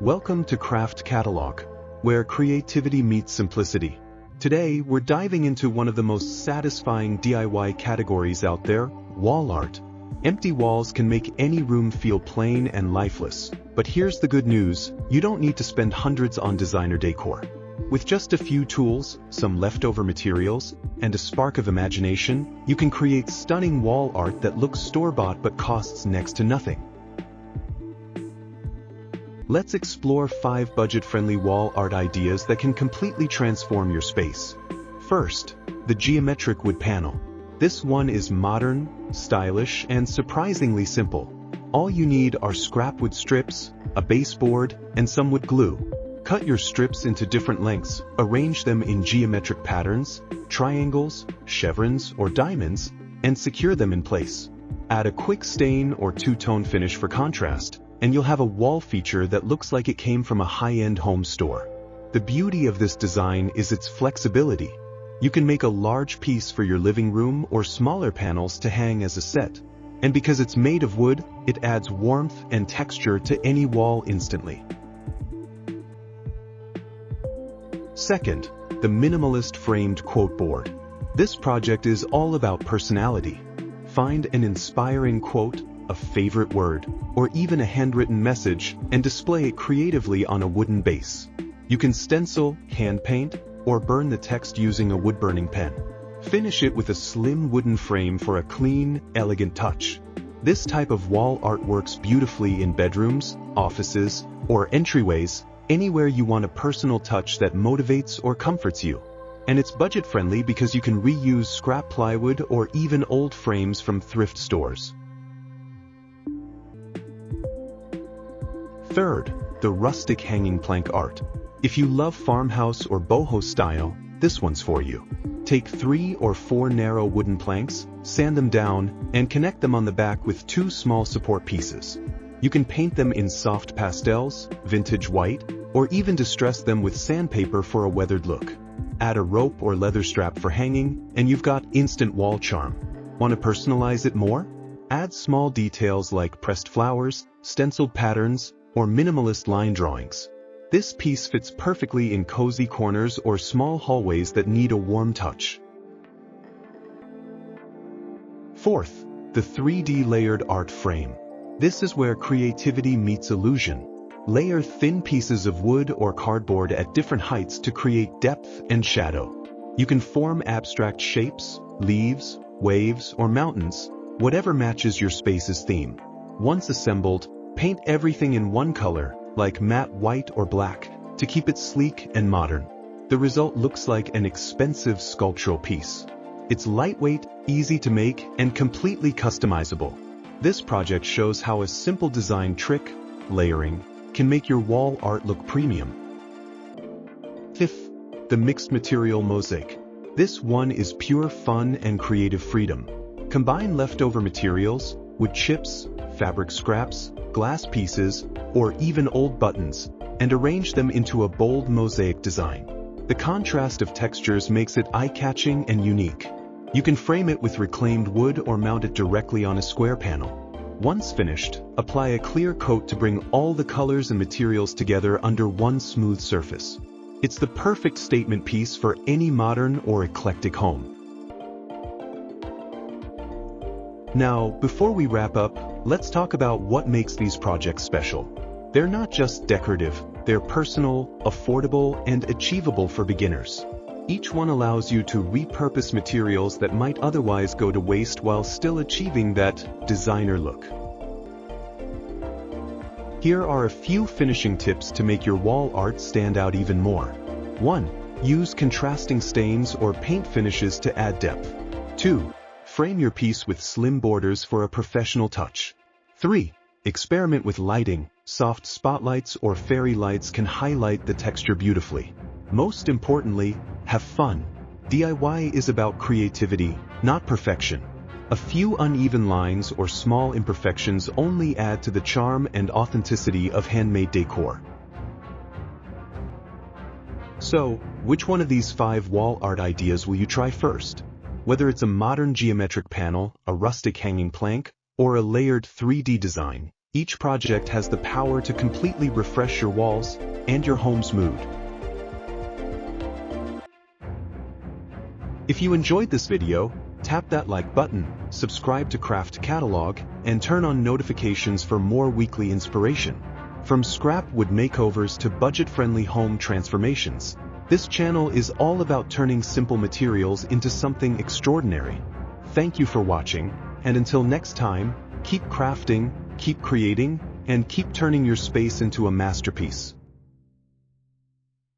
Welcome to Craft Catalog, where creativity meets simplicity. Today, we're diving into one of the most satisfying DIY categories out there, wall art. Empty walls can make any room feel plain and lifeless. But here's the good news, you don't need to spend hundreds on designer decor. With just a few tools, some leftover materials, and a spark of imagination, you can create stunning wall art that looks store-bought but costs next to nothing. Let's explore 5 budget-friendly wall art ideas that can completely transform your space. First, the geometric wood panel. This one is modern, stylish, and surprisingly simple. All you need are scrap wood strips, a baseboard, and some wood glue. Cut your strips into different lengths, arrange them in geometric patterns, triangles, chevrons, or diamonds, and secure them in place. Add a quick stain or two-tone finish for contrast, and you'll have a wall feature that looks like it came from a high-end home store. The beauty of this design is its flexibility. You can make a large piece for your living room or smaller panels to hang as a set. And because it's made of wood, it adds warmth and texture to any wall instantly. Second, the minimalist framed quote board. This project is all about personality. Find an inspiring quote, a favorite word, or even a handwritten message, and display it creatively on a wooden base. You can stencil, hand paint, or burn the text using a wood-burning pen. Finish it with a slim wooden frame for a clean, elegant touch. This type of wall art works beautifully in bedrooms, offices, or entryways, anywhere you want a personal touch that motivates or comforts you. And it's budget-friendly because you can reuse scrap plywood or even old frames from thrift stores. Third, the rustic hanging plank art. If you love farmhouse or boho style, this one's for you. Take 3 or 4 narrow wooden planks, sand them down, and connect them on the back with 2 small support pieces. You can paint them in soft pastels, vintage white, or even distress them with sandpaper for a weathered look. Add a rope or leather strap for hanging, and you've got instant wall charm. Want to personalize it more? Add small details like pressed flowers, stenciled patterns, or minimalist line drawings. This piece fits perfectly in cozy corners or small hallways that need a warm touch. Fourth, the 3D layered art frame. This is where creativity meets illusion. Layer thin pieces of wood or cardboard at different heights to create depth and shadow. You can form abstract shapes, leaves, waves, or mountains, whatever matches your space's theme. Once assembled, paint everything in one color, like matte white or black, to keep it sleek and modern. The result looks like an expensive sculptural piece. It's lightweight, easy to make, and completely customizable. This project shows how a simple design trick, layering, can make your wall art look premium. Fifth, the mixed material mosaic. This one is pure fun and creative freedom. Combine leftover materials, wood chips, fabric scraps, glass pieces, or even old buttons, and arrange them into a bold mosaic design. The contrast of textures makes it eye-catching and unique. You can frame it with reclaimed wood or mount it directly on a square panel. Once finished, apply a clear coat to bring all the colors and materials together under one smooth surface. It's the perfect statement piece for any modern or eclectic home. Now, before we wrap up, let's talk about what makes these projects special. They're not just decorative, they're personal, affordable, and achievable for beginners. Each one allows you to repurpose materials that might otherwise go to waste while still achieving that designer look. Here are a few finishing tips to make your wall art stand out even more. 1. Use contrasting stains or paint finishes to add depth. 2. Frame your piece with slim borders for a professional touch. 3. Experiment with lighting. Soft spotlights or fairy lights can highlight the texture beautifully. Most importantly, have fun. DIY is about creativity, not perfection. A few uneven lines or small imperfections only add to the charm and authenticity of handmade decor. So, which one of these 5 wall art ideas will you try first? Whether it's a modern geometric panel, a rustic hanging plank, or a layered 3D design, Each project has the power to completely refresh your walls and your home's mood. If you enjoyed this video, tap that like button, subscribe to Craft Catalog, and turn on notifications for more weekly inspiration. From Scrap Wood Makeovers to budget-friendly home transformations, this channel is all about turning simple materials into something extraordinary. Thank you for watching, and until next time, keep crafting, keep creating, and keep turning your space into a masterpiece.